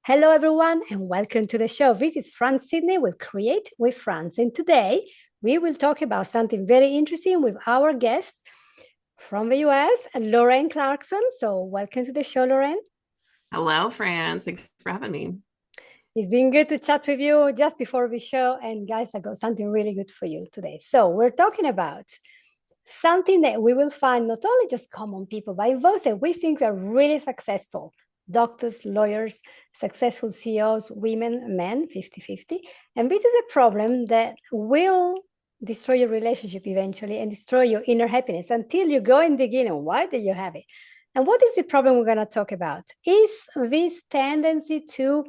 Hello, everyone, and welcome to the show. This is Franz Sidney with Create with Franz. And today we will talk about something very interesting with our guest from the US, Lorraine Clarkson. So, welcome to the show, Lorraine. Hello, Franz. Thanks for having me. It's been good to chat with you just before the show. And, guys, I got something really good for you today. So, we're talking about something that we will find not only just common people, but those that we think are really successful doctors, lawyers, successful CEOs, women, men, 50-50. And this is a problem that will destroy your relationship eventually and destroy your inner happiness until you go and dig in on why do you have it. And what is the problem we're going to talk about? Is this tendency to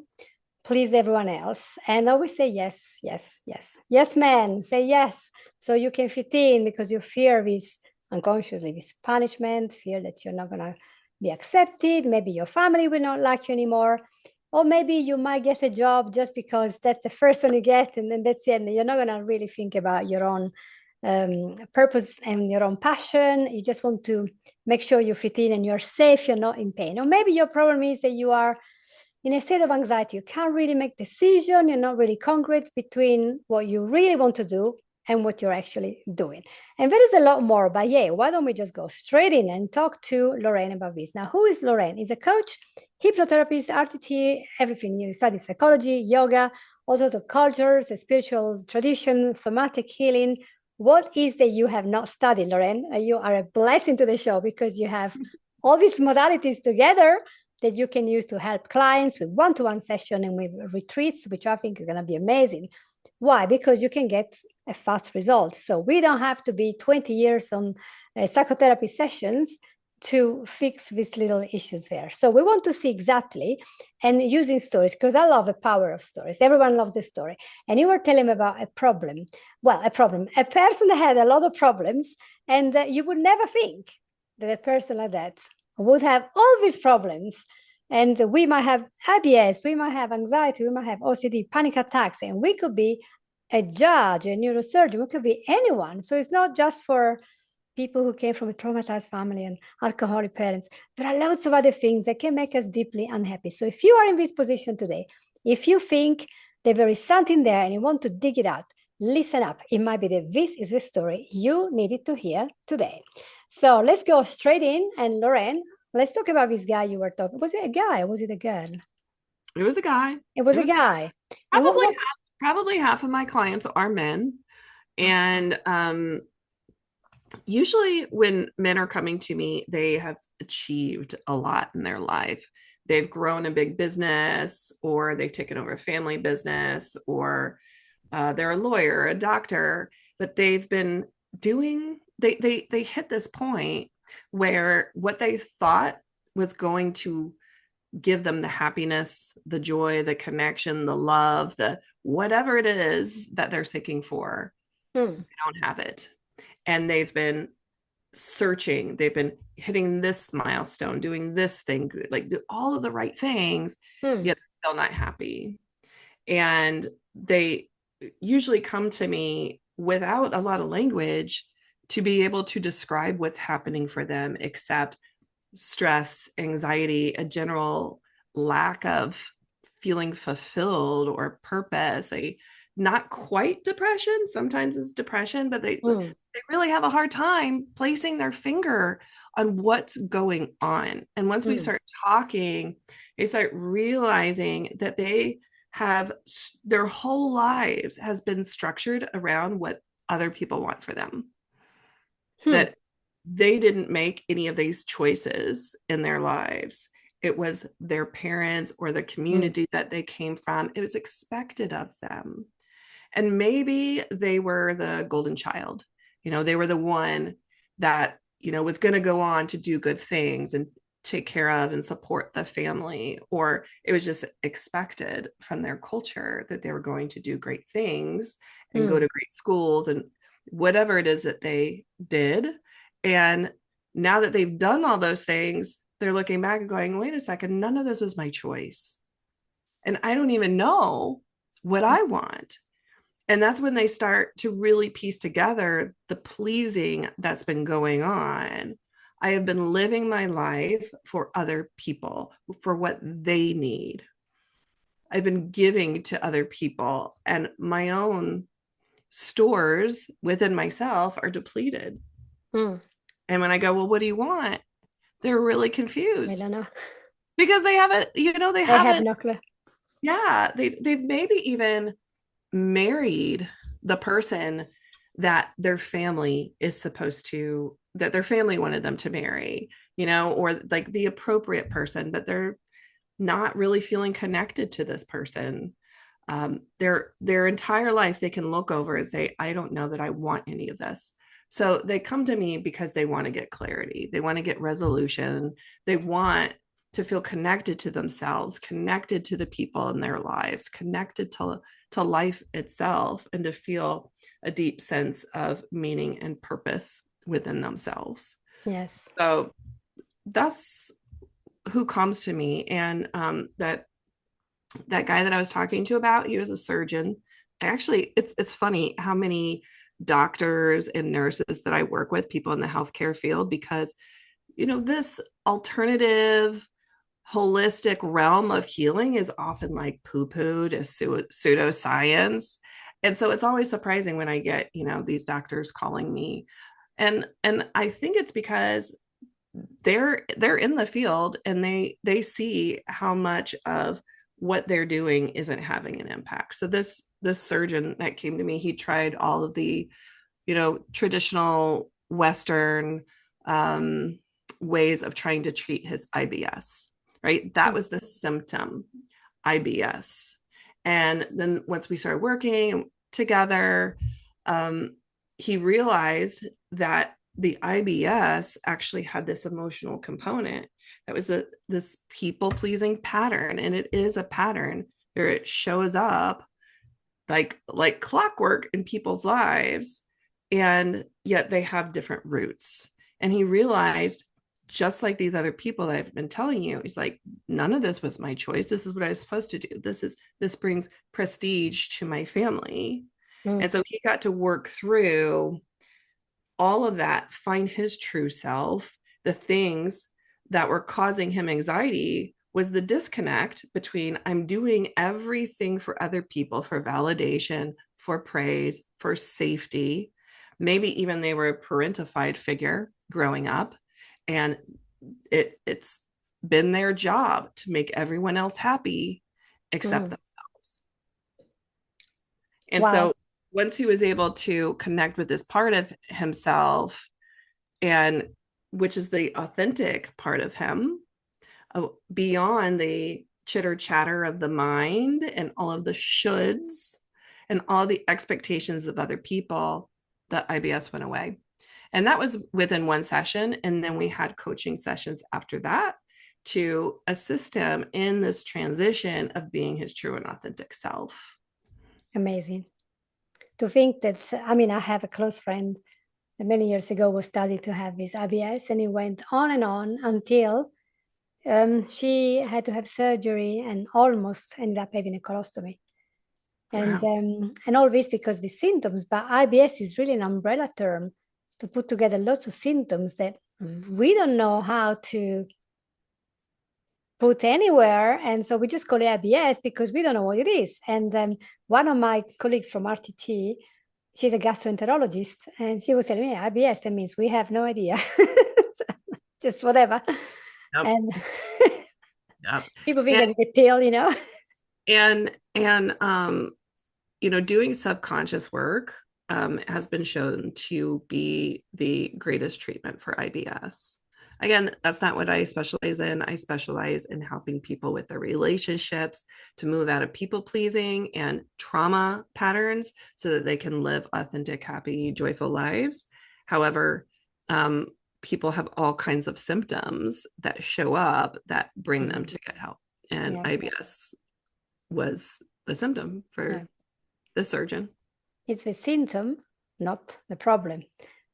please everyone else and always say yes, yes, yes, yes, man, say yes, so you can fit in because you fear this unconsciously, this punishment, fear that you're not going to be accepted. Maybe your family will not like you anymore. Or maybe you might get a job just because that's the first one you get, and then that's it. And you're not going to really think about your own purpose and your own passion. You just want to make sure you fit in and you're safe, you're not in pain. Or maybe your problem is that you are in a state of anxiety. You can't really make decision. You're not really congruent between what you really want to do and what you're actually doing. And there is a lot more, but yeah, why don't we just go straight in and talk to Lorraine about this? Now, who is Lorraine? Is a coach, hypnotherapist, RTT, everything. You study psychology, yoga, also the cultures, the spiritual tradition, somatic healing. What is that you have not studied, Lorraine? You are a blessing to the show because you have all these modalities together that you can use to help clients with one-to-one session and with retreats, which I think is going to be amazing. Why? Because you can get a fast result. So we don't have to be 20 years on psychotherapy sessions to fix these little issues there. So we want to see exactly and using stories, because I love the power of stories. Everyone loves a story. And you were telling me about a problem. Well, a person that had a lot of problems, and you would never think that a person like that would have all these problems. And we might have IBS, we might have anxiety, we might have OCD, panic attacks, and we could be a judge, a neurosurgeon, we could be anyone. So it's not just for people who came from a traumatized family and alcoholic parents. There are lots of other things that can make us deeply unhappy. So if you are in this position today, if you think that there is something there and you want to dig it out, listen up. It might be that this is the story you needed to hear today. So let's go straight in. And Lorraine, let's talk about this guy you were talking. Was it a guy or was it a girl? It was a guy. It was It a was guy. And probably probably half of my clients are men. And usually when men are coming to me, they have achieved a lot in their life. They've grown a big business, or they've taken over a family business, or they're a lawyer, a doctor, but they've been doing they hit this point where what they thought was going to give them the happiness, the joy, the connection, the love, the whatever it is that they're seeking for, Hmm. they don't have it. And they've been searching, they've been hitting this milestone, doing this thing, like all of the right things, Hmm. yet they're still not happy. And they usually come to me without a lot of language to be able to describe what's happening for them, except stress, anxiety, a general lack of feeling fulfilled or purpose, a not quite depression. Sometimes it's depression, but Hmm. they really have a hard time placing their finger on what's going on. And once we Hmm. start talking, they start realizing that they have their whole lives has been structured around what other people want for them, Hmm. that they didn't make any of these choices in their lives. It was their parents or the Hmm. community that they came from. It was expected of them. And maybe they were the golden child. They were the one that, was going to go on to do good things and take care of and support the family. Or it was just expected from their culture that they were going to do great things and go Hmm. to great schools and whatever it is that they did. And now that they've done all those things, they're looking back and going, wait a second, none of this was my choice. And I don't even know what I want. And that's when they start to really piece together the pleasing that's been going on. I have been living my life for other people, for what they need. I've been giving to other people, and my own stores within myself are depleted. Mm. And when I go, well, what do you want? They're really I confused don't know. because they haven't, they I have haven't, no clue. yeah, they've maybe even married the person that their family is supposed to, that their family wanted them to marry, or like the appropriate person, but they're not really feeling connected to this person. Their entire life they can look over and say, I don't know that I want any of this. So they come to me because they want to get clarity, they want to get resolution, they want to feel connected to themselves, connected to the people in their lives, connected to life itself, and to feel a deep sense of meaning and purpose within themselves. Yes. So that's who comes to me. And that guy that I was talking to about, he was a surgeon. Actually, it's funny how many doctors and nurses that I work with, people in the healthcare field, because this alternative holistic realm of healing is often like poo-pooed as pseudoscience. And so it's always surprising when I get, these doctors calling me. And I think it's because they're in the field, and they see how much of what they're doing isn't having an impact. So this surgeon that came to me, he tried all of the traditional Western ways of trying to treat his IBS, right? That was the symptom, IBS. And then once we started working together, he realized that the IBS actually had this emotional component that was this people pleasing pattern. And it is a pattern where it shows up like clockwork in people's lives, and yet they have different roots. And he realized, just like these other people that I've been telling you, he's like, none of this was my choice. This is what I was supposed to do. This brings prestige to my family. Mm. And so he got to work through all of that, find his true self. The things that were causing him anxiety was the disconnect between, I'm doing everything for other people, for validation, for praise, for safety. Maybe even they were a parentified figure growing up, and it's been their job to make everyone else happy except Mm. themselves. And Wow. so once he was able to connect with this part of himself, and which is the authentic part of him, beyond the chitter chatter of the mind and all of the shoulds and all the expectations of other people, the IBS went away. And that was within one session. And then we had coaching sessions after that to assist him in this transition of being his true and authentic self. Amazing. To think that, I mean, I have a close friend that many years ago was studying to have his IBS, and it went on and on until she had to have surgery and almost ended up having a colostomy. Wow. And all this because the symptoms, but IBS is really an umbrella term to put together lots of symptoms that we don't know how to put anywhere. And so we just call it IBS because we don't know what it is. And one of my colleagues from RTT, she's a gastroenterologist, and she was telling me IBS, that means we have no idea. Just whatever. Yep. And Yep. people think that it's a pill, And doing subconscious work has been shown to be the greatest treatment for IBS. Again, that's not what I specialize in. I specialize in helping people with their relationships to move out of people pleasing and trauma patterns so that they can live authentic, happy, joyful lives. However, people have all kinds of symptoms that show up that bring them to get help. And Yeah. IBS was the symptom for the surgeon. It's the symptom, not the problem.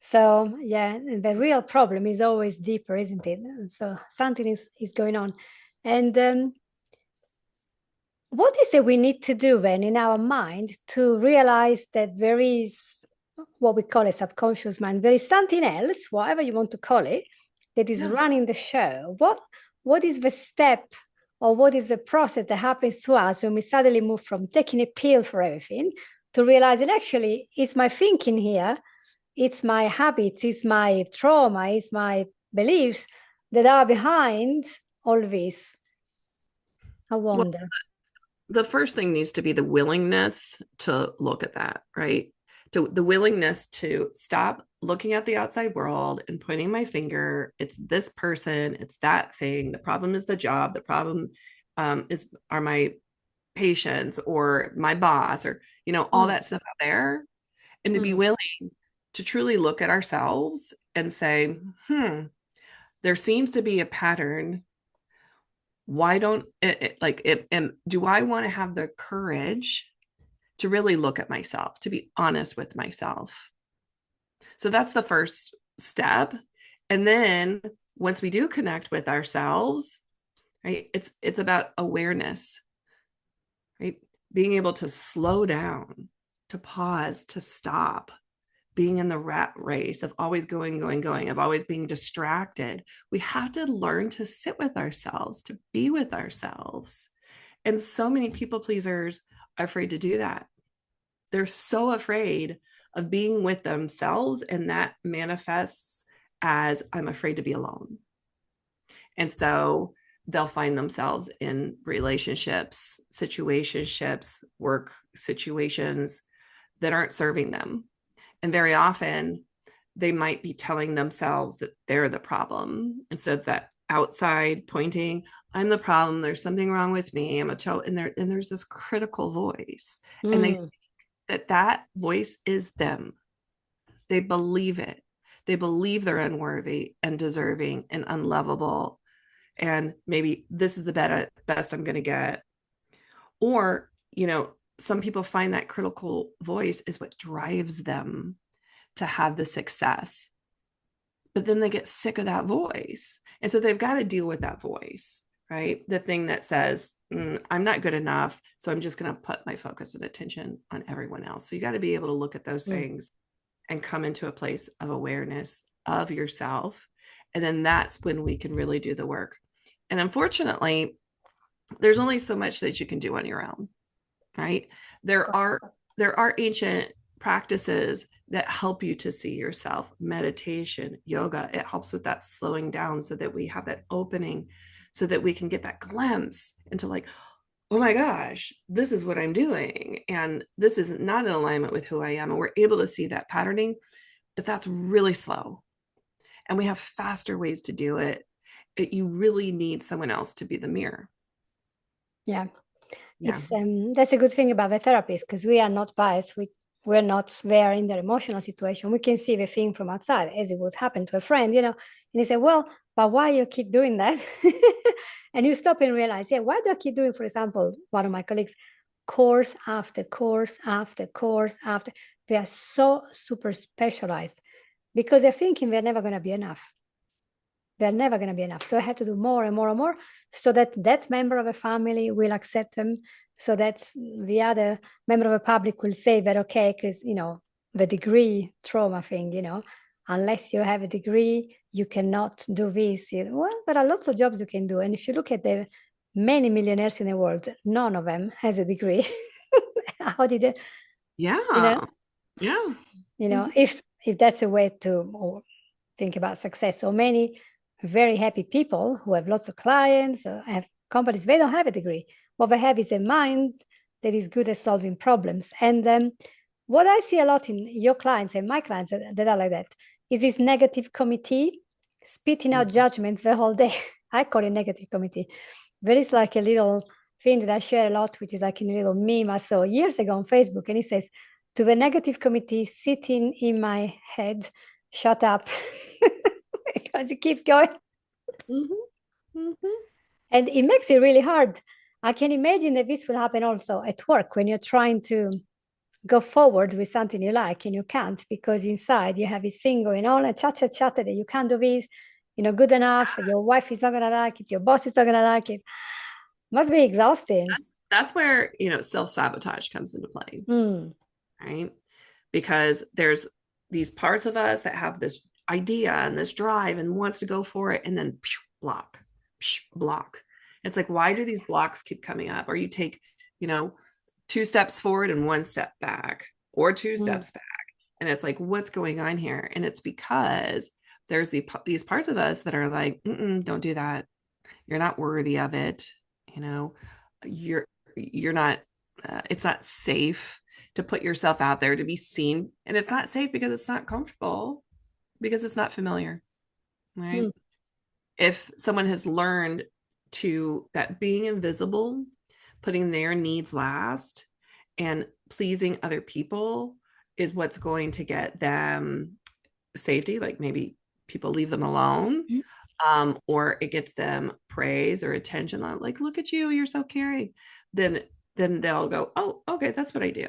So yeah, the real problem is always deeper, isn't it? So something is going on. And what is it we need to do then in our mind to realize that there is what we call a subconscious mind? There is something else, whatever you want to call it, that is running the show. What is the step or what is the process that happens to us when we suddenly move from taking a pill for everything to realizing actually it's my thinking here, it's my habits, it's my trauma, it's my beliefs that are behind all this. I Well, wonder. the first thing needs to be the willingness to look at that, right? To the willingness to stop looking at the outside world and pointing my finger. It's this person, it's that thing. The problem is the job. The problem is are my patients or my boss or all that stuff out there. And to be willing to truly look at ourselves and say, there seems to be a pattern. Why don't and do I want to have the courage to really look at myself, to be honest with myself? So that's the first step. And then once we do connect with ourselves, right, it's about awareness, right? Being able to slow down, to pause, to stop, being in the rat race of always going, of always being distracted. We have to learn to sit with ourselves, to be with ourselves. And so many people pleasers are afraid to do that. They're so afraid of being with themselves, and that manifests as I'm afraid to be alone. And so they'll find themselves in relationships, situationships, work situations that aren't serving them. And very often they might be telling themselves that they're the problem instead of that outside pointing, I'm the problem, there's something wrong with me, I'm a child. And there's this critical voice. And they think that voice is them. They believe it. They believe they're unworthy and deserving and unlovable. And maybe this is the best I'm going to get. Or, some people find that critical voice is what drives them to have the success. But then they get sick of that voice. And so they've got to deal with that voice, right? The thing that says, I'm not good enough. So I'm just going to put my focus and attention on everyone else. So you got to be able to look at those things and come into a place of awareness of yourself. And then that's when we can really do the work. And unfortunately, there's only so much that you can do on your own, right? There are ancient practices that help you to see yourself. Meditation, yoga, it helps with that slowing down so that we have that opening, so that we can get that glimpse into like, oh my gosh, this is what I'm doing. And this is not in alignment with who I am. And we're able to see that patterning, but that's really slow. And we have faster ways to do it. You really need someone else to be the mirror. Yeah. It's that's a good thing about the therapist, because we are not biased. We're not there in their emotional situation. We can see the thing from outside, as it would happen to a friend, and you say, well, but why you keep doing that? And you stop and realize, yeah, why do I keep doing, for example, one of my colleagues, course after course after course after. They are so super specialized because they're thinking they're never going to be enough. They're never going to be enough. So I have to do more and more and more so that that member of a family will accept them, so that the other member of the public will say that, okay, because, the degree trauma thing, unless you have a degree, you cannot do this. Well, there are lots of jobs you can do. And if you look at the many millionaires in the world, none of them has a degree. How did it? Yeah. If that's a way to think about success. So many very happy people who have lots of clients, have companies, they don't have a degree. What they have is a mind that is good at solving problems. And what I see a lot in your clients and my clients that are like that is this negative committee spitting out judgments the whole day. I call it negative committee. There is like a little thing that I share a lot, which is like a little meme I saw years ago on Facebook. And it says, to the negative committee sitting in my head, shut up. Because it keeps going. And it makes it really hard. I can imagine that this will happen also at work when you're trying to go forward with something you like and you can't, because inside you have this thing going on and chat that you can't do this, good enough. Your wife is not going to like it. Your boss is not going to like it. Must be exhausting. That's where, self-sabotage comes into play, right? Because there's these parts of us that have this idea and this drive and wants to go for it, and then block. It's like, why do these blocks keep coming up? Or you take, you know, 2 steps forward and 1 step back, or two Mm. steps back. And it's like, what's going on here? And it's because there's these parts of us that are like, don't do that. You're not worthy of it. You know, you're not, it's not safe to put yourself out there to be seen. And it's not safe because it's not comfortable, because it's not familiar, right? Mm. If someone has learned to that being invisible, putting their needs last, and pleasing other people is what's going to get them safety, like maybe people leave them alone, Mm. or it gets them praise or attention, like, look at you, you're so caring, then they'll go, oh, okay, that's what I do.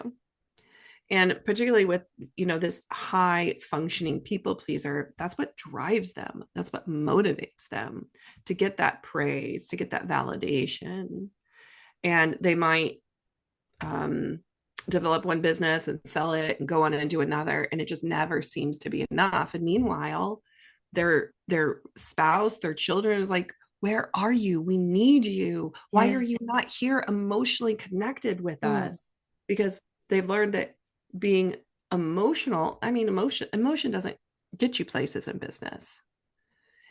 And particularly with, this high functioning people pleaser, that's what drives them, that's what motivates them to get that praise, to get that validation. And they might develop one business and sell it and go on and do another, and it just never seems to be enough. And meanwhile, their spouse, their children is like, where are you? We need you. Why Yeah. are you not here emotionally connected with Mm. us? Because they've learned that being emotional, I mean, emotion doesn't get you places in business.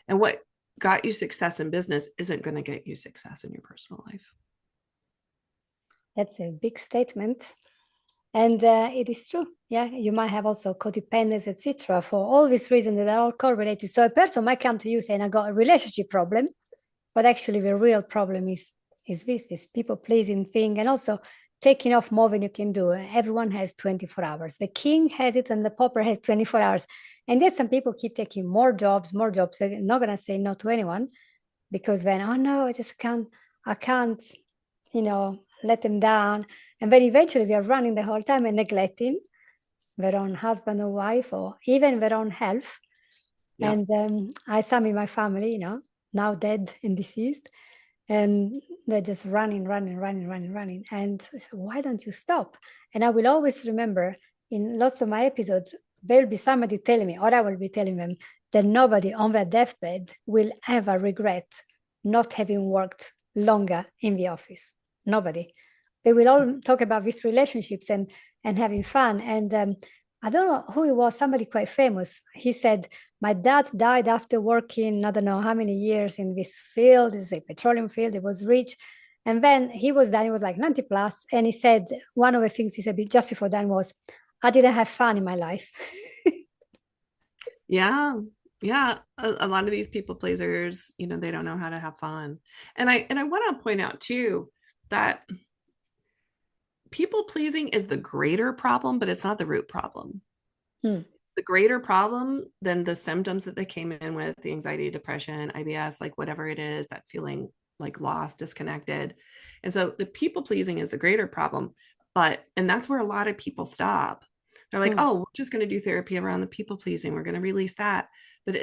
And what got you success in business isn't going to get you success in your personal life. That's a big statement. And it is true. Yeah, you might have also codependence, etc. For all these reasons that are all correlated. So a person might come to you saying, I got a relationship problem, but actually the real problem is this people pleasing thing, and also taking off more than you can do. Everyone has 24 hours. The king has it and the pauper has 24 hours. And yet some people keep taking more jobs, more jobs. They're not gonna say no to anyone because then, oh no, I can't, let them down. And then eventually we are running the whole time and neglecting their own husband or wife or even their own health. Yeah. And I some in my family, now dead and deceased, and they're just running, running, running, running, running. And I said, why don't you stop? And I will always remember in lots of my episodes, there will be somebody telling me, or I will be telling them, that nobody on their deathbed will ever regret not having worked longer in the office. Nobody. They will all talk about these relationships and having fun. And I don't know who it was, somebody quite famous. He said, my dad died after working, I don't know how many years in this field. It's a petroleum field. He was rich. And then he was done, he was like 90 plus. And he said, one of the things he said just before then was, I didn't have fun in my life. Yeah. Yeah. A lot of these people pleasers, they don't know how to have fun. And I want to point out too that people pleasing is the greater problem, but it's not the root problem. Hmm. The greater problem than the symptoms that they came in with, the anxiety, depression, IBS, like whatever it is, that feeling like lost, disconnected. And so the people pleasing is the greater problem. And that's where a lot of people stop. They're like, Hmm. oh, we're just going to do therapy around the people pleasing. We're going to release that. But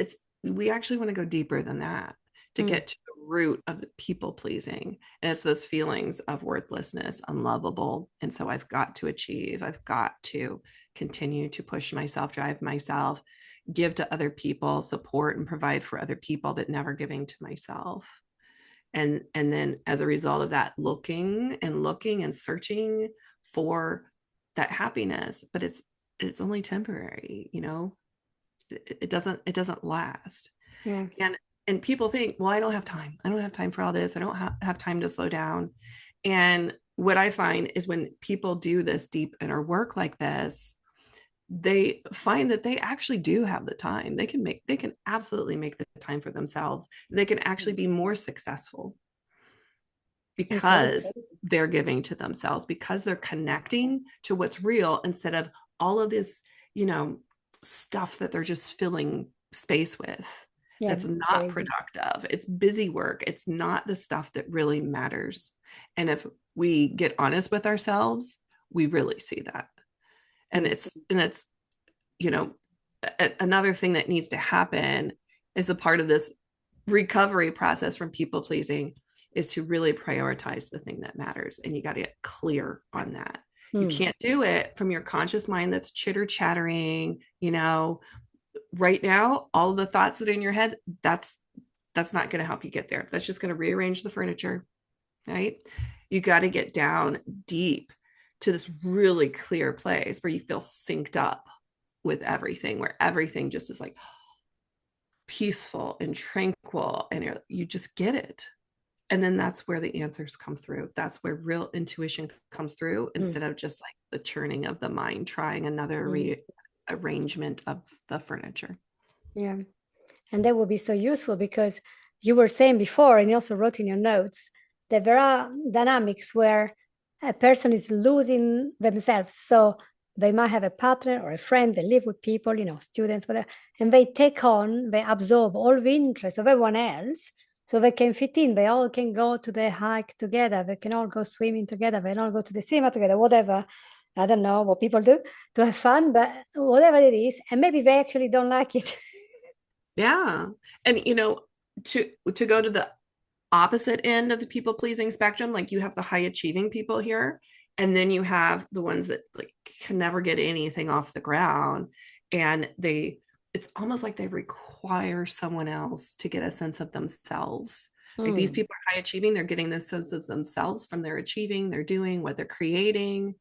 we actually want to go deeper than that to Hmm. get to the root of the people pleasing. And it's those feelings of worthlessness, unlovable. And so I've got to achieve, I've got to continue to push myself, drive myself, give to other people, support and provide for other people, but never giving to myself. And then as a result of that, looking and searching for that happiness, but it's only temporary, it doesn't last. Yeah. And people think, well, I don't have time for all this, I don't have time to slow down. And what I find is when people do this deep inner work like this, they find that they actually do have the time. They can absolutely make the time for themselves. They can actually be more successful Okay. because they're giving to themselves, because they're connecting to what's real instead of all of this, stuff that they're just filling space with. Yeah. That's It's not very easy. productive. It's busy work. It's not the stuff that really matters. And if we get honest with ourselves, we really see that. And Hmm. it's you know, another thing that needs to happen as a part of this recovery process from people pleasing is to really prioritize the thing that matters. And you got to get clear on that. You Hmm. can't do it from your conscious mind that's chitter chattering, right now, all the thoughts that are in your head, that's not going to help you get there. That's just going to rearrange the furniture. right? You got to get down deep to this really clear place where you feel synced up with everything, where everything just is like peaceful and tranquil, and you just get it. And then that's where the answers come through. That's where real intuition comes through, Mm, instead of just like the churning of the mind, trying another mm. rearrangement of the furniture. Yeah. And that would be so useful because you were saying before, and you also wrote in your notes, that there are dynamics where a person is losing themselves. So they might have a partner or a friend, they live with people, students, whatever, and they absorb all the interest of everyone else. So they can fit in. They all can go to the hike together. They can all go swimming together. They can all go to the cinema together, whatever. I don't know what people do to have fun, but whatever it is, and maybe they actually don't like it. Yeah. And to go to the opposite end of the people pleasing spectrum, like you have the high achieving people here, and then you have the ones that like can never get anything off the ground, and it's almost like they require someone else to get a sense of themselves. Like these Mm. people are high achieving, they're getting this sense of themselves from their achieving, they're doing what they're creating,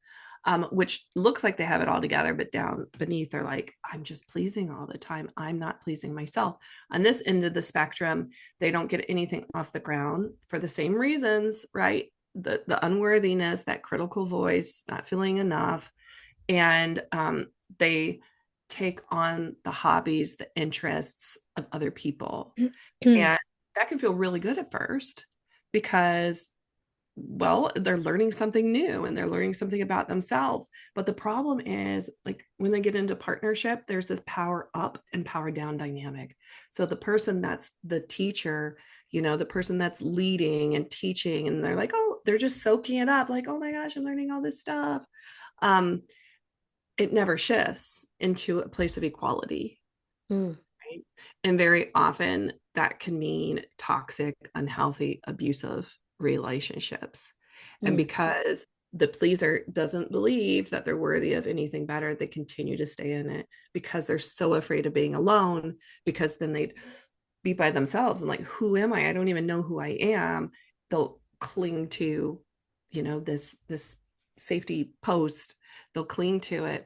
which looks like they have it all together, but down beneath they're like, I'm just pleasing all the time, I'm not pleasing myself. On this end of the spectrum, they don't get anything off the ground for the same reasons, right? The unworthiness, that critical voice, not feeling enough, and they take on the hobbies, the interests of other people, and that can feel really good at first because, well, they're learning something new and they're learning something about themselves. But the problem is, like, when they get into partnership, there's this power up and power down dynamic. So the person that's the teacher, the person that's leading and teaching, and they're like, oh, they're just soaking it up, like, oh my gosh, I'm learning all this stuff. Um, it never shifts into a place of equality. Mm. Right? And very often that can mean toxic, unhealthy, abusive relationships. And Mm. because the pleaser doesn't believe that they're worthy of anything better, they continue to stay in it because they're so afraid of being alone, because then they'd be by themselves and like, who am I? I don't even know who I am. They'll cling to, this safety post. They'll cling to it.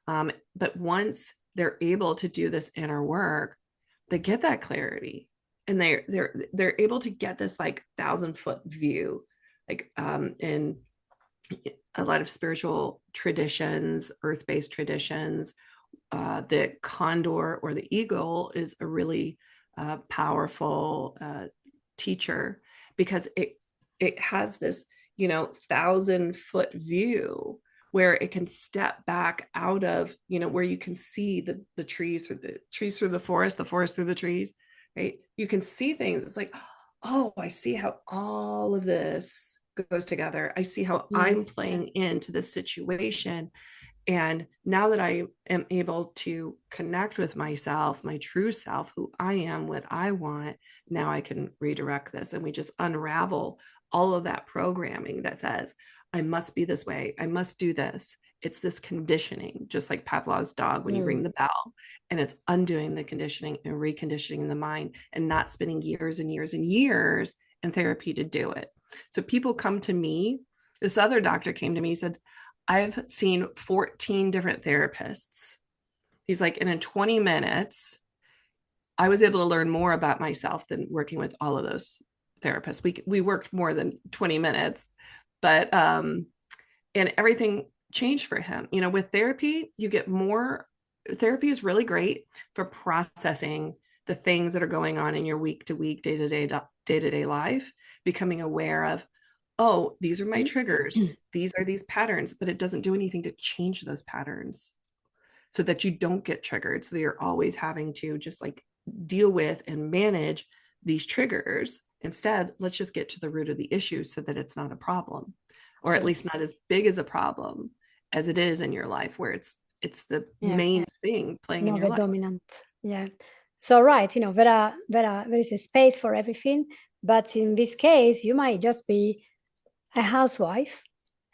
But once they're able to do this inner work, they get that clarity, and they're able to get this like 1,000-foot view, like in a lot of spiritual traditions, earth-based traditions. The condor or the eagle is a really powerful teacher, because it has this 1,000-foot view where it can step back out of, where you can see the trees through the forest through the trees, right? You can see things. It's like, oh, I see how all of this goes together. I see how Mm. I'm playing into this situation. And now that I am able to connect with myself, my true self, who I am, what I want, now I can redirect this. And we just unravel all of that programming that says, I must be this way, I must do this. It's this conditioning, just like Pavlov's dog, when you ring Mm. the bell, and it's undoing the conditioning and reconditioning the mind, and not spending years and years and years in therapy to do it. So people come to me. This other doctor came to me, said, I've seen 14 different therapists. He's like, and in 20 minutes, I was able to learn more about myself than working with all of those therapists. We worked more than 20 minutes, but and everything changed for him. With therapy, you get more. Therapy is really great for processing the things that are going on in your week to week, day-to-day life, becoming aware of, oh, these are my triggers, these are these patterns, but it doesn't do anything to change those patterns so that you don't get triggered. So you're always having to just like deal with and manage these triggers. Instead, let's just get to the root of the issue so that it's not a problem, or at So least not as big as a problem as it is in your life, where it's the yeah, main thing playing in more your the life. dominant. Yeah. So right, there is a space for everything, but in this case, you might just be a housewife,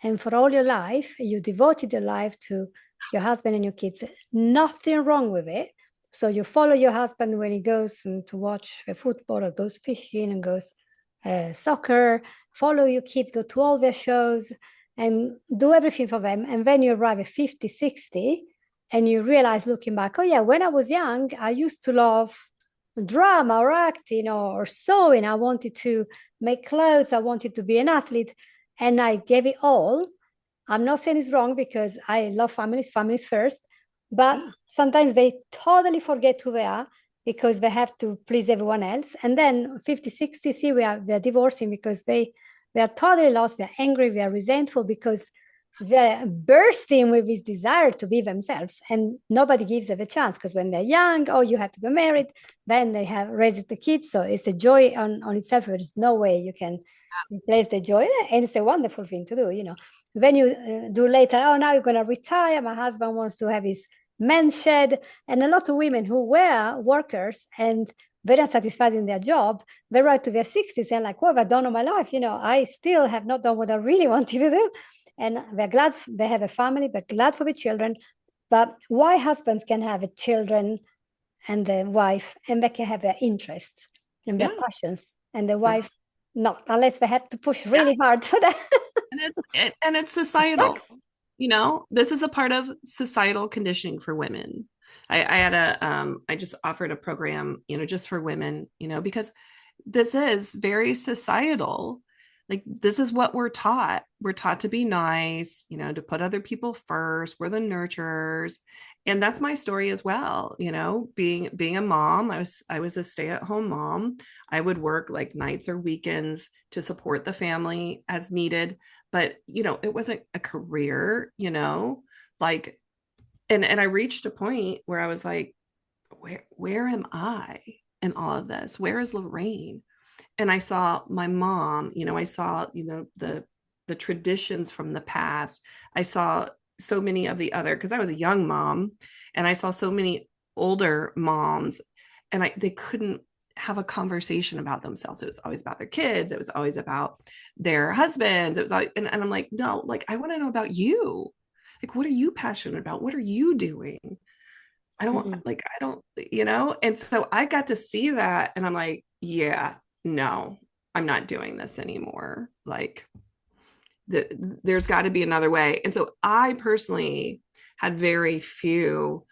and for all your life, you devoted your life to your husband and your kids. Nothing wrong with it. So you follow your husband when he goes to watch the football or goes fishing and goes soccer, follow your kids, go to all their shows, and do everything for them. And then you arrive at 50, 60, and you realize looking back, oh yeah, when I was young, I used to love drama or acting or sewing. I wanted to make clothes. I wanted to be an athlete. And I gave it all. I'm not saying it's wrong because I love families first, but Yeah. sometimes they totally forget who they are because they have to please everyone else. And then 50, 60, see, they're divorcing because they are totally lost, they're angry, they're resentful because they're bursting with this desire to be themselves. And nobody gives them a chance because when they're young, oh, you have to get married, then they have raised the kids. So it's a joy on itself. There's no way you can replace the joy. And it's a wonderful thing to do. Then you do later, oh, now you're going to retire. My husband wants to have his men's shed. And a lot of women who were workers and very unsatisfied in their job, they right to their 60s and like, what have I done all my life? I still have not done what I really wanted to do. And they're glad they have a family, but glad for the children. But why husbands can have a children and the wife, and they can have their interests and their Yeah. passions, and the wife not, unless they have to push Yeah. really hard for that. And it's It societal. sucks. This is a part of societal conditioning for women. I just offered a program, just for women, because this is very societal. Like, this is what we're taught. We're taught to be nice, to put other people first. We're the nurturers. And that's my story as well. Being a mom, I was a stay-at-home mom. I would work like nights or weekends to support the family as needed, but it wasn't a career, like, and I reached a point where I was like, where am I in all of this? Where is Lorraine? And I saw my mom, I saw, the traditions from the past. I saw so many of the other, because I was a young mom, and I saw so many older moms, and they couldn't have a conversation about themselves. It was always about their kids. It was always about their husbands. It was always, and I'm like, no, like, I want to know about you. Like, what are you passionate about? What are you doing? Mhm. I don't, and so I got to see that, and I'm like, yeah, no, I'm not doing this anymore. Like, there's got to be another way. And so I personally had very few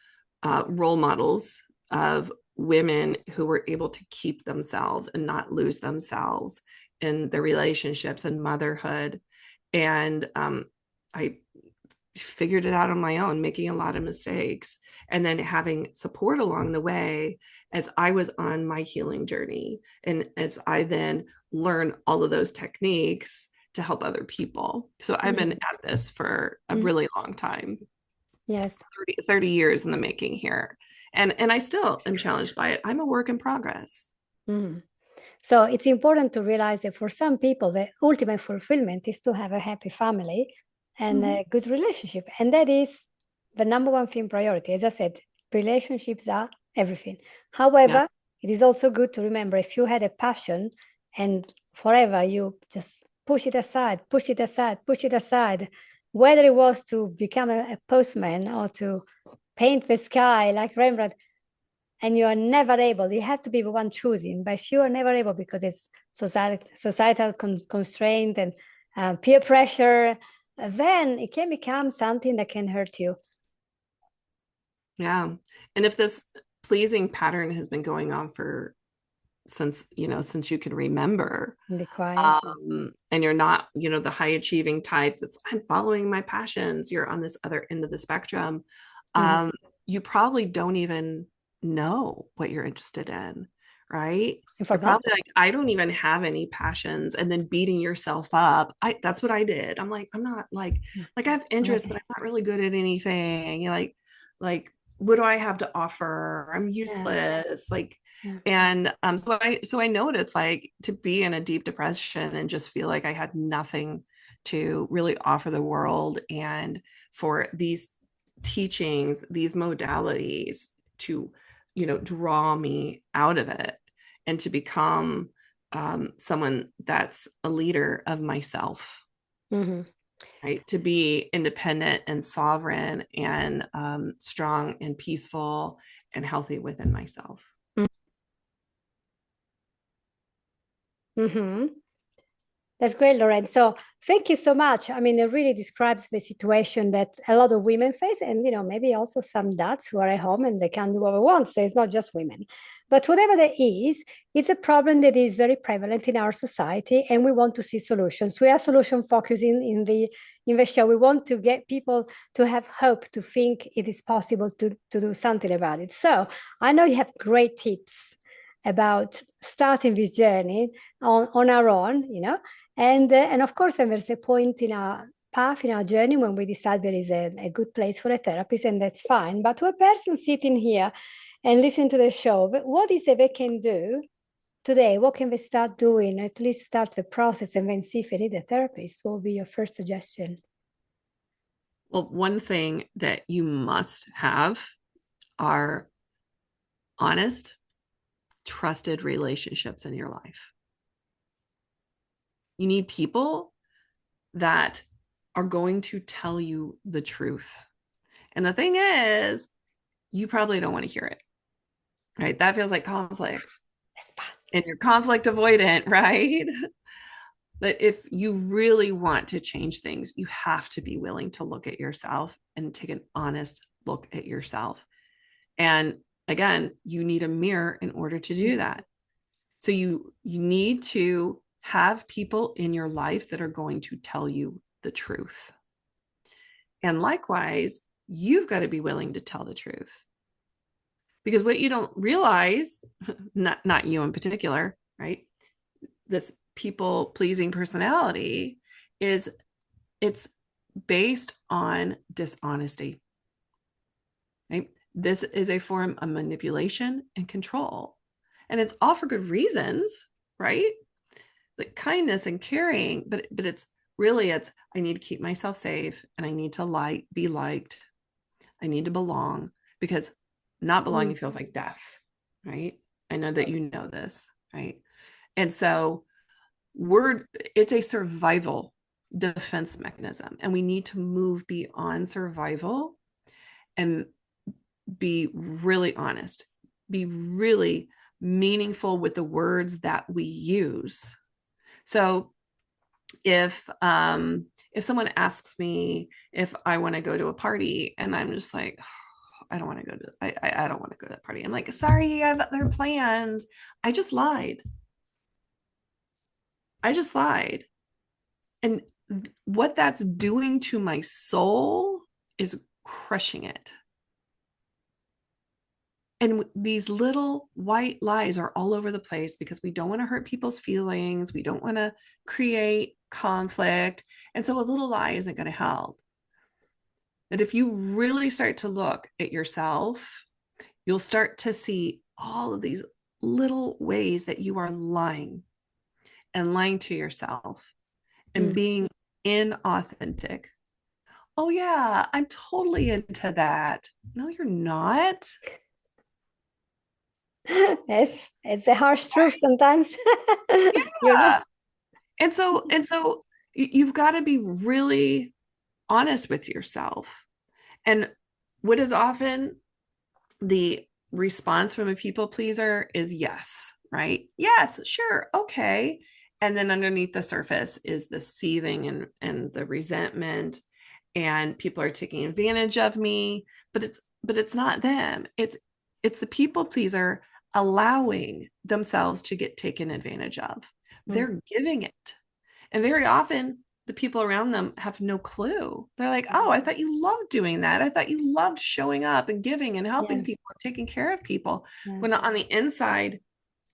role models of women who were able to keep themselves and not lose themselves in their relationships and motherhood. And I figured it out on my own, making a lot of mistakes, and then having support along the way as I was on my healing journey. And as I then learn all of those techniques to help other people. So I've been Mhm. at this for a Mhm. really long time, Yes. 30 years in the making here. And I still am challenged by it. I'm a work in progress. Mhm. So it's important to realize that for some people, the ultimate fulfillment is to have a happy family and Mhm. a good relationship. And that is the number one thing priority. As I said, relationships are everything. Yeah. However, it is also good to remember if you had a passion and forever you just push it aside, push it aside, push it aside, whether it was to become a postman or to paint the sky like Rembrandt, and you are never able, you have to be the one choosing, but if you are never able because it's societal constraint and peer pressure, then it can become something that can hurt you. Yeah. And if this pleasing pattern has been going on for since you can remember, And be quiet. and you're not, the high achieving type that's, I'm following my passions, you're on this other end of the spectrum. Mhm. um, you probably don't even know what you're interested in, right? You You're forgot. probably like, I don't even have any passions, and then beating yourself up. That's what I did. I'm like, I'm not like I have interests, but Okay. I'm not really good at anything. Like, what do I have to offer? I'm Yeah. useless. Like, Yeah. and so I know what it's like to be in a deep depression and just feel like I had nothing to really offer the world, and for these teachings, these modalities to, draw me out of it and to become someone that's a leader of myself, Mhm. right? To be independent and sovereign and strong and peaceful and healthy within myself. Mhm. That's great, Lorraine. So thank you so much. I mean, it really describes the situation that a lot of women face, and maybe also some dads who are at home and they can't do what they want. So it's not just women. But whatever there is, it's a problem that is very prevalent in our society, and we want to see solutions. We are solution focusing in the show. We want to get people to have hope, to think it is possible to do something about it. So I know you have great tips about starting this journey on our own, and of course, when there's a point in our path, in our journey, when we decide there is a good place for a therapist, and that's fine. But to a person sitting here and listening to the show, what is it they can do today? What can they start doing? At least start the process and then see if they need a therapist. What will be your first suggestion? Well, one thing that you must have are honest, trusted relationships in your life. You need people that are going to tell you the truth. And the thing is, you probably don't want to hear it, right? That feels like conflict. And you're conflict avoidant, right? But if you really want to change things, you have to be willing to look at yourself and take an honest look at yourself. And again, you need a mirror in order to do that. So you need to have people in your life that are going to tell you the truth. And likewise, you've got to be willing to tell the truth. Because what you don't realize, not you in particular, right? This people pleasing personality is it's based on dishonesty. Right? This is a form of manipulation and control. And it's all for good reasons, right? Like kindness and caring, but it's really I need to keep myself safe and I need to be liked. I need to belong, because not belonging feels like death, right? I know that you know this, right? And so it's a survival defense mechanism, and we need to move beyond survival and be really honest, be really meaningful with the words that we use. So if someone asks me if I want to go to a party and I'm just like, oh, I don't want to go to I don't want to go to that party. I'm like, sorry, I have other plans. I just lied. I just lied. And what that's doing to my soul is crushing it. And these little white lies are all over the place because we don't want to hurt people's feelings. We don't want to create conflict. And so a little lie isn't going to help. But if you really start to look at yourself, you'll start to see all of these little ways that you are lying and lying to yourself and being inauthentic. Oh, yeah, I'm totally into that. No, you're not. Yes, it's a harsh truth sometimes. Yeah. And so you've got to be really honest with yourself. And what is often the response from a people pleaser is yes, right? Yes, sure, okay. And then underneath the surface is the seething and the resentment, and people are taking advantage of me, but it's not them. It's the people pleaser allowing themselves to get taken advantage of. They're giving it. And very often the people around them have no clue. They're like, oh, I thought you loved doing that. I thought you loved showing up and giving and helping people, taking care of people. When on the inside,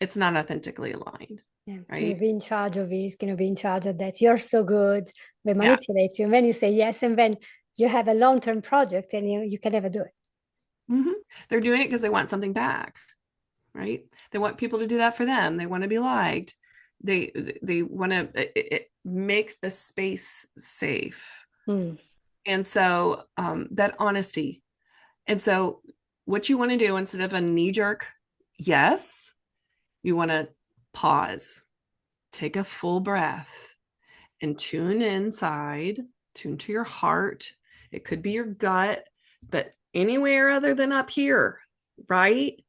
it's not authentically aligned. Yeah, Right. can you be in charge of this? Can you be in charge of that? You're so good. They manipulate you. And then you say yes, and then you have a long-term project and you can never do it. Mm-hmm. They're doing it because they want something back, right? They want people to do that for them. They want to be liked. They want to make the space safe. And so that honesty. And so what you want to do, instead of a knee-jerk yes, you want to pause, take a full breath, and tune inside, tune to your heart. It could be your gut, but anywhere other than up here, right?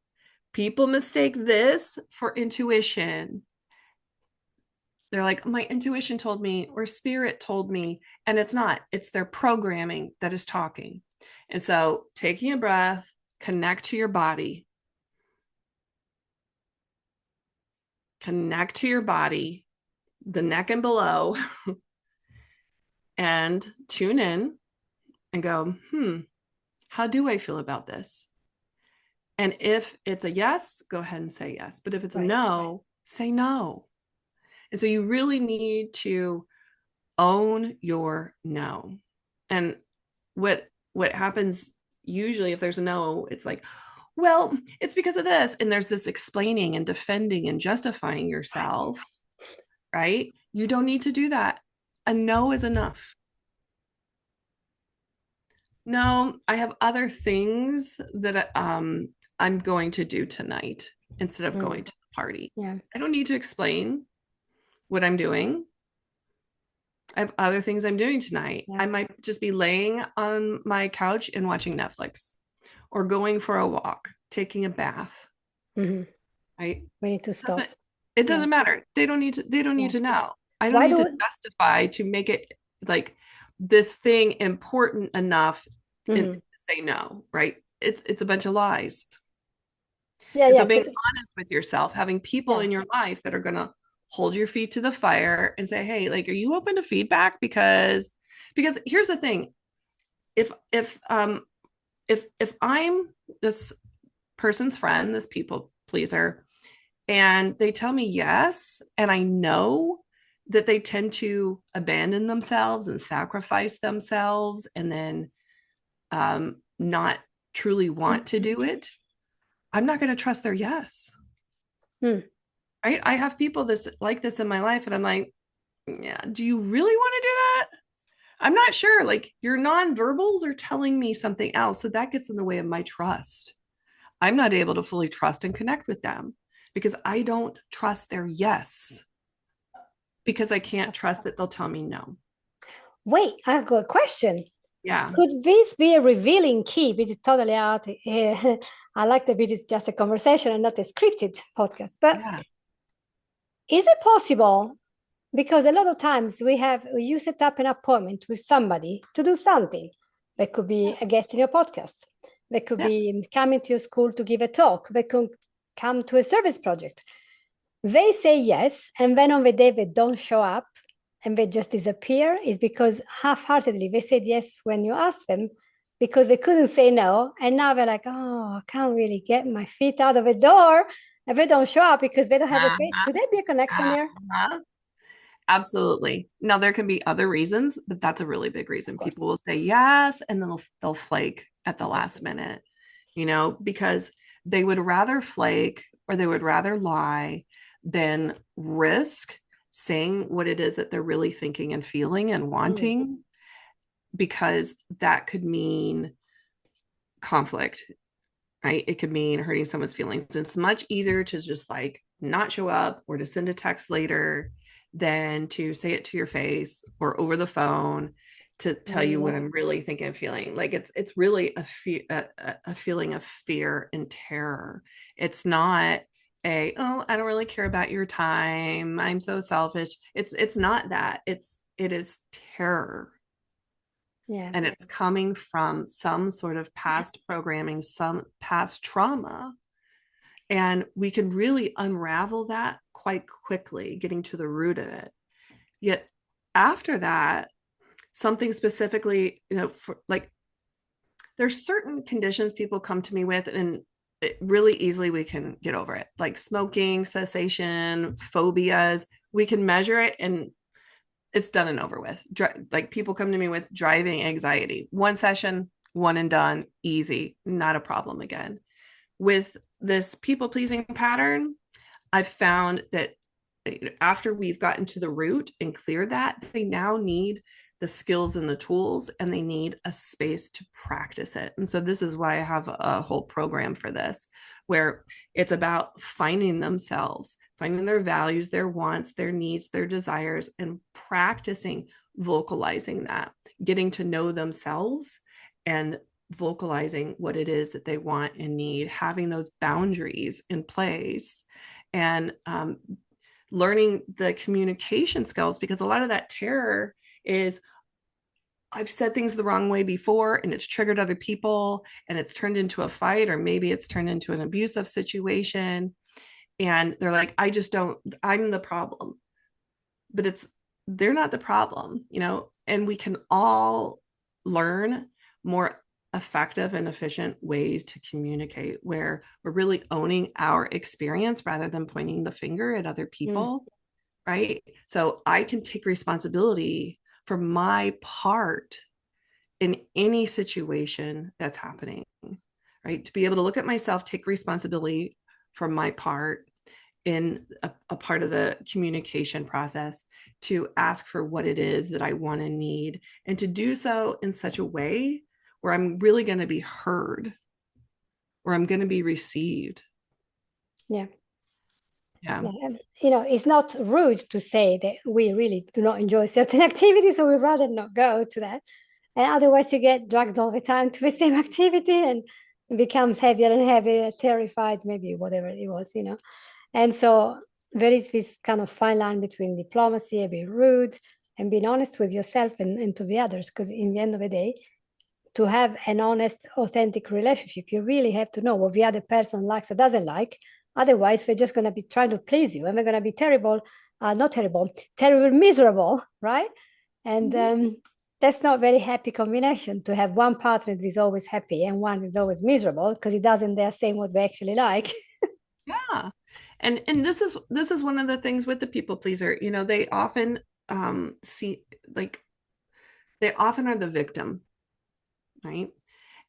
People mistake this for intuition. They're like, my intuition told me, or spirit told me, and it's not. It's their programming that is talking. And so taking a breath, connect to your body, connect to your body, the neck and below, and tune in and go, how do I feel about this? And if it's a yes, go ahead and say yes. But if it's a no, say no. And so you really need to own your no. And what happens usually if there's a no, it's like, well, it's because of this. And there's this explaining and defending and justifying yourself, right? You don't need to do that. A no is enough. No, I have other things that I'm going to do tonight instead of going to the party. Yeah. I don't need to explain what I'm doing. I have other things I'm doing tonight. Yeah. I might just be laying on my couch and watching Netflix or going for a walk, taking a bath. Right? We need to stop. It doesn't matter. They don't need to know. I don't need to justify to make it like this thing important enough to say no, right? It's a bunch of lies. Yeah, and so being honest with yourself, having people in your life that are going to hold your feet to the fire and say, hey, like, are you open to feedback? Because here's the thing. If I'm this person's friend, this people pleaser, and they tell me yes, and I know that they tend to abandon themselves and sacrifice themselves and then not truly want to do it, I'm not going to trust their yes. Right? I have people like this in my life, and I'm like, yeah, do you really want to do that? I'm not sure. Like, your nonverbals are telling me something else. So that gets in the way of my trust. I'm not able to fully trust and connect with them because I don't trust their yes, because I can't trust that they'll tell me no. Wait, I've got a question. Yeah. Could this be a revealing key? This is totally out. I like that this is just a conversation and not a scripted podcast. But is it possible? Because a lot of times you set up an appointment with somebody to do something. That could be a guest in your podcast. They could be coming to your school to give a talk. They could come to a service project. They say yes, and then on the day they don't show up and they just disappear, is because half-heartedly they said yes when you asked them, because they couldn't say no, and now they're like, oh, I can't really get my feet out of the door, and they don't show up because they don't have a face. Could there be a connection there? Absolutely. Now, there can be other reasons, but that's a really big reason. People will say yes, and then they'll flake at the last minute, because they would rather flake or they would rather lie than risk saying what it is that they're really thinking and feeling and wanting, because that could mean conflict, right? It could mean hurting someone's feelings. It's much easier to just like not show up or to send a text later than to say it to your face or over the phone to tell you what I'm really thinking and feeling. Like it's really a feeling of fear and terror. It's not I don't really care about your time, I'm so selfish. It's not that. It is terror. Yeah. And it's coming from some sort of past programming, some past trauma. And we can really unravel that quite quickly, getting to the root of it. Yet after that, something specifically, for like, there's certain conditions people come to me with, and really easily we can get over it, like smoking cessation, phobias. We can measure it and it's done and over with. Like, people come to me with driving anxiety, one session, one and done, easy, not a problem again. With this people pleasing pattern, I've found that after we've gotten to the root and cleared that, they now need the skills and the tools, and they need a space to practice it. And so this is why I have a whole program for this, where it's about finding themselves, finding their values, their wants, their needs, their desires, and practicing vocalizing that, getting to know themselves and vocalizing what it is that they want and need, having those boundaries in place. And learning the communication skills, because a lot of that terror is, I've said things the wrong way before and it's triggered other people and it's turned into a fight, or maybe it's turned into an abusive situation. And they're like, I just don't, I'm the problem. But they're not the problem, and we can all learn more effective and efficient ways to communicate where we're really owning our experience rather than pointing the finger at other people. Right. So I can take responsibility for my part in any situation that's happening, right? To be able to look at myself, take responsibility for my part in a part of the communication process, to ask for what it is that I want and need, and to do so in such a way where I'm really going to be heard, where I'm going to be received. Yeah. Yeah. It's not rude to say that we really do not enjoy certain activities, so we'd rather not go to that. And otherwise, you get dragged all the time to the same activity, and it becomes heavier and heavier, terrified, maybe whatever it was. And so there is this kind of fine line between diplomacy and being rude and being honest with yourself and to the others. Because in the end of the day, to have an honest, authentic relationship, you really have to know what the other person likes or doesn't like. Otherwise, they're just going to be trying to please you and they're going to be terrible, miserable, right? And that's not a very happy combination, to have one partner that is always happy and one that's always miserable because it doesn't, they're saying what they actually like. Yeah. And this is one of the things with the people pleaser. They often see, like, they often are the victim, right?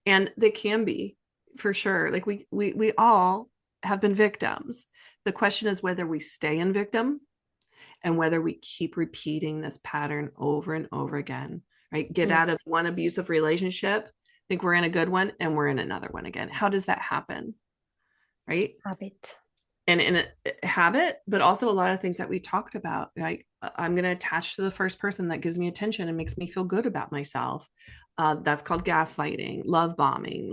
And they can be, for sure. Like, we all have been victims. The question is whether we stay in victim and whether we keep repeating this pattern over and over again, right? Get out of one abusive relationship, think we're in a good one, and we're in another one again. How does that happen? Right? Habit. And in a habit, but also a lot of things that we talked about, like, I'm going to attach to the first person that gives me attention and makes me feel good about myself. That's called gaslighting, love bombing,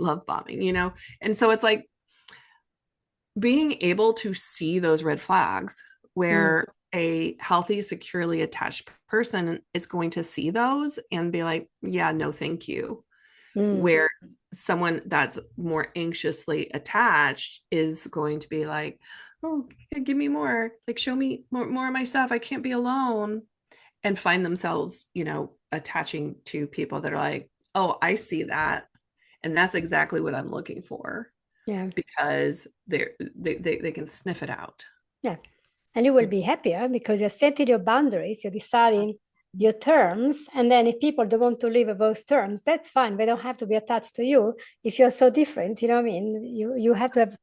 and so it's like being able to see those red flags where a healthy, securely attached person is going to see those and be like, yeah, no, thank you. Where someone that's more anxiously attached is going to be like, oh, give me more, like, show me more of my stuff. I can't be alone. And find themselves, attaching to people that are like, oh, I see that. And that's exactly what I'm looking for. Yeah. Because they can sniff it out. Yeah. And you will be happier because you're setting your boundaries, you're deciding your terms. And then if people don't want to live with those terms, that's fine. They don't have to be attached to you if you're so different. You know what I mean? You have to have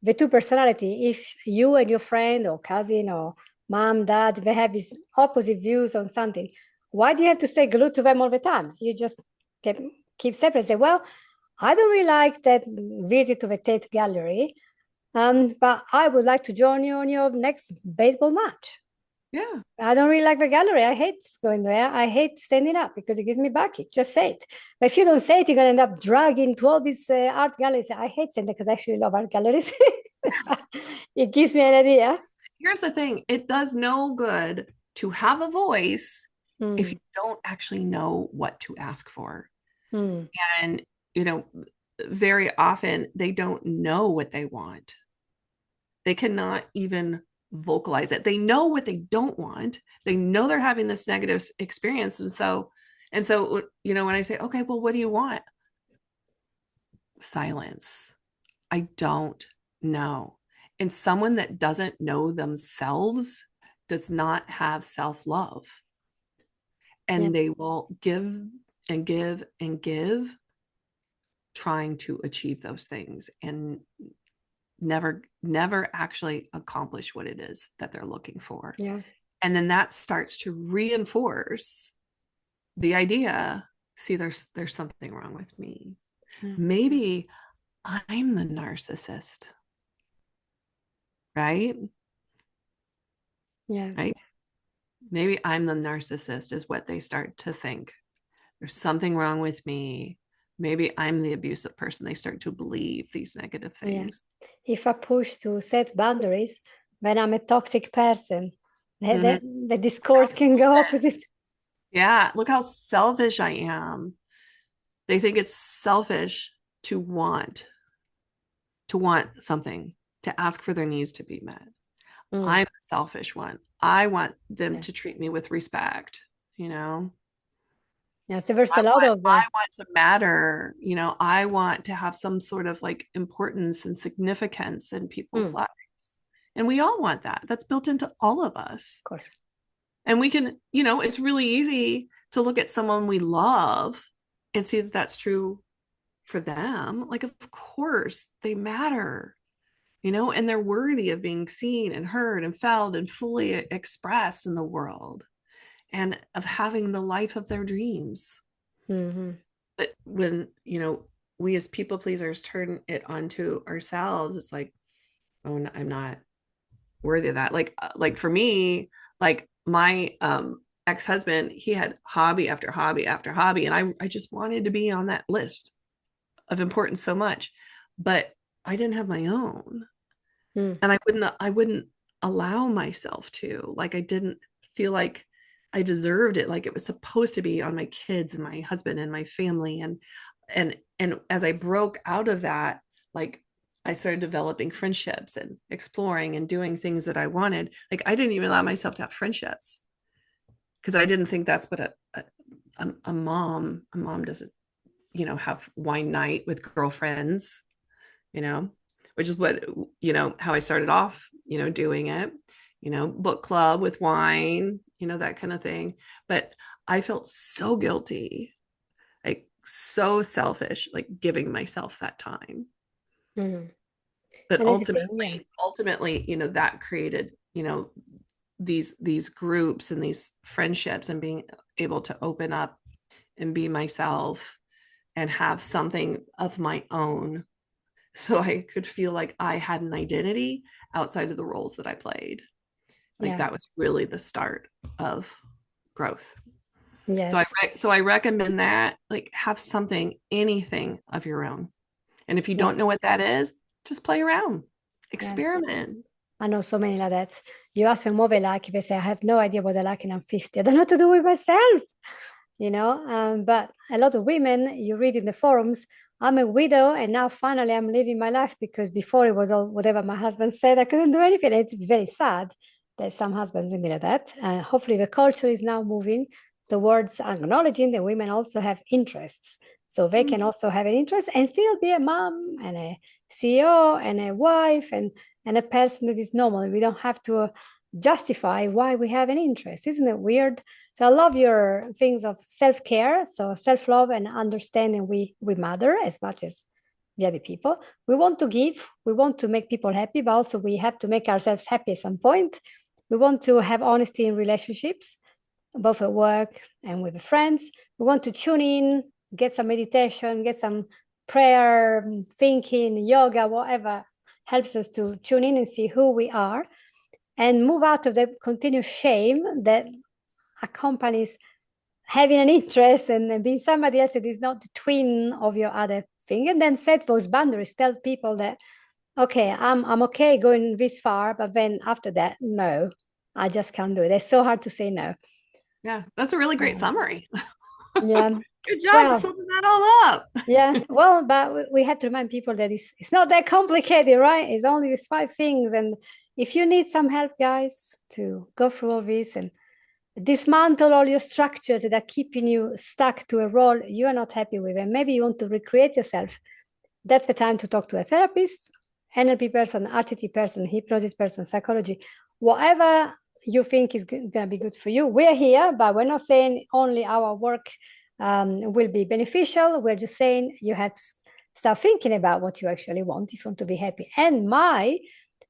the two personality. If you and your friend or cousin or mom, dad, they have these opposite views on something, why do you have to stay glued to them all the time? You just keep separate. Say, well, I don't really like that visit to the Tate Gallery, but I would like to join you on your next baseball match. Yeah. I don't really like the gallery. I hate going there. I hate standing up because it gives me backache. Just say it. But if you don't say it, you're going to end up dragging to all these art galleries. I hate standing because I actually love art galleries. It gives me an idea. Here's the thing. It does no good to have a voice if you don't actually know what to ask for. And, very often they don't know what they want. They cannot even vocalize it. They know what they don't want. They know they're having this negative experience. And so, when I say, okay, well, what do you want? Silence. I don't know. And someone that doesn't know themselves does not have self-love. And they will give and give and give, trying to achieve those things, and never actually accomplish what it is that they're looking for. Yeah. And then that starts to reinforce the idea, see, there's something wrong with me. Maybe I'm the narcissist. Right? Yeah. Right? Maybe I'm the narcissist is what they start to think. There's something wrong with me. Maybe I'm the abusive person. They start to believe these negative things. Yeah. If I push to set boundaries, then I'm a toxic person. that, Mhm. the discourse can go opposite. Yeah, look how selfish I am. They think it's selfish to want something, to ask for their needs to be met. Mm, I'm the selfish one. I want them yeah. to treat me with respect, you know. Yeah, so there's a lot of I want to matter, you know. I want to have some sort of like importance and significance in people's of lives. And we all want that. That's built into all of us. course. And we can, you know, it's really easy to look at someone we love and see that that's true for them. Like, of course, they matter, you know, and they're worthy of being seen and heard and felt and fully expressed in the world and of having the life of their dreams. Hmm. But when, you know, we as people pleasers turn it onto ourselves, it's like, oh, I'm not worthy of that. Like for me, like my ex-husband, he had hobby after hobby after hobby, and I just wanted to be on that list of importance so much, but I didn't have my own, Mm, and I wouldn't allow myself to. Like I didn't feel like I deserved it, like it was supposed to be on my kids and my husband and my family. And as I broke out of that, like I started developing friendships and exploring and doing things that I wanted. Like I didn't even allow myself to have friendships because I didn't think that's what a mom doesn't, you know, have wine night with girlfriends, you know, which is what, you know, how I started off, you know, doing it, you know, book club with wine, you know, that kind of thing. But I felt so guilty, like so selfish, like giving myself that time. mm. But And that's the thing, yeah. ultimately, you know, that created, you know, these groups and these friendships and being able to open up and be myself and have something of my own so I could feel like I had an identity outside of the roles that I played. Like Yeah. that was really the start of growth. So Yes. I recommend that, like have something, anything of your own. And if you Yeah. don't know what that is, just play around, Yeah. experiment. I know so many like that. You ask them what they like, they say, I have no idea what I like and I'm 50. I don't know what to do with myself, you know. But a lot of women, you read in the forums, I'm a widow and now finally I'm living my life because before it was all whatever my husband said, I couldn't do anything. It's very sad that some husbands admit that. Hopefully the culture is now moving towards acknowledging that women also have interests. So they can also have an interest and still be a mom and a CEO and a wife and a person that is normal. We don't have to justify why we have an interest. Isn't it weird? So I love your things of self-care. So self-love and understanding we matter as much as the other people. We want to give, we want to make people happy, but also we have to make ourselves happy at some point. We want to have honesty in relationships, both at work and with friends. We want to tune in, get some meditation, get some prayer, thinking, yoga, whatever helps us to tune in and see who we are and move out of the continuous shame that accompanies having an interest and being somebody else that is not the twin of your other thing. And then set those boundaries, tell people that, okay, I'm okay going this far, but then after that, no, I just can't do it. It's so hard to say no. Yeah, that's a really great Um, summary. yeah. Good job Well, summing that all up. yeah. Well, but we have to remind people that it's not that complicated, right? It's only these 5 things. And if you need some help, guys, to go through all this and dismantle all your structures that are keeping you stuck to a role you are not happy with, and maybe you want to recreate yourself, that's the time to talk to a therapist, NLP person, RTT person, hypnosis person, psychology, whatever you think is going to be good for you. We're here, but we're not saying only our work will be beneficial. We're just saying you have to start thinking about what you actually want if you want to be happy. And my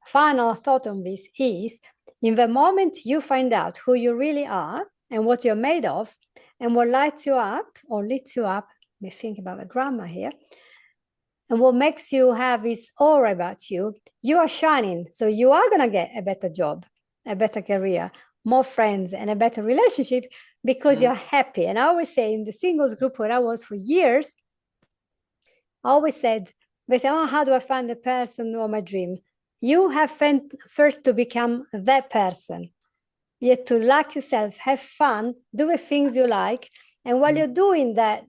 final thought on this is in the moment you find out who you really are and what you're made of and what lights you up or leads you up, let me think about the grammar here, and what makes you have this aura about you, you are shining. So you are going to get a better job, a better career, more friends, and a better relationship because you're happy. And I always say in the singles group where I was for years, I always said, they say, oh, how do I find the person or my dream? You have first to become that person. You have to like yourself, have fun, do the things you like. And while you're doing that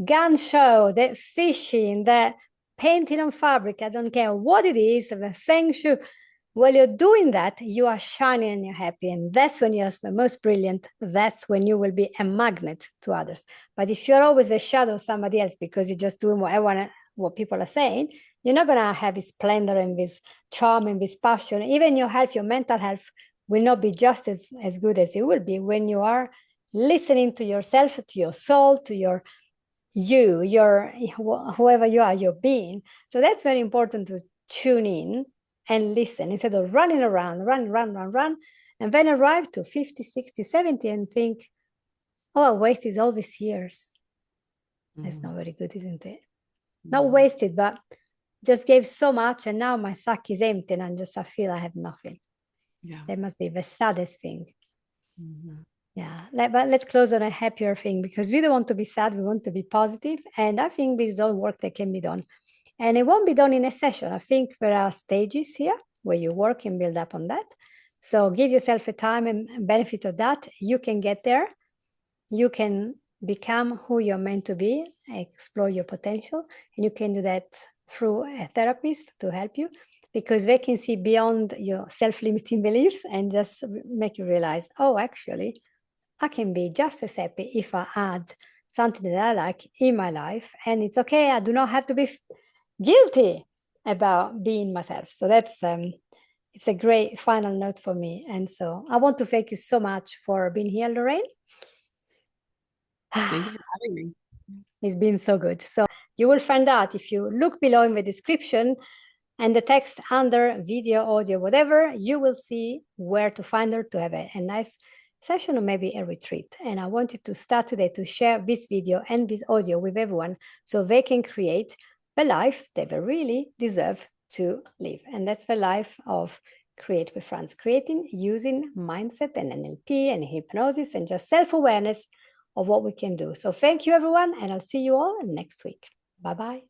gun show, that fishing, that painting on fabric, I don't care what it is, the feng shui, while you're doing that, you are shining and you're happy. And that's when you're the most brilliant. That's when you will be a magnet to others. But if you're always a shadow of somebody else because you're just doing what people are saying, you're not going to have this splendor and this charm and this passion. Even your health, your mental health will not be just as good as it will be when you are listening to yourself, to your soul, to your whoever you are, your being. So that's very important to tune in and listen instead of running around, run, and then arrive to 50, 60, 70 and think, oh, I wasted all these years. That's not very good, isn't it? Not wasted, but just gave so much and now my sack is empty and I feel I have nothing. Yeah. That must be the saddest thing. Yeah, but let's close on a happier thing because we don't want to be sad, we want to be positive. And I think this is all work that can be done. And it won't be done in a session. I think there are stages here where you work and build up on that. So give yourself a time and benefit of that. You can get there. You can become who you're meant to be, explore your potential. And you can do that through a therapist to help you because they can see beyond your self-limiting beliefs and just make you realize, oh, actually, I can be just as happy if I add something that I like in my life. And it's okay. I do not have to be guilty about being myself. So that's it's a great final note for me. And so I want to thank you so much for being here, Lorraine. Thank you for having me. It's been so good. So you will find out if you look below in the description and the text under video, audio, whatever, you will see where to find her to have a nice session or maybe a retreat. And I wanted to start today to share this video and this audio with everyone so they can create the life they really deserve to live. And that's the life of Create with Franz, creating using mindset and NLP and hypnosis and just self-awareness of what we can do. So thank you, everyone, and I'll see you all next week. Bye-bye.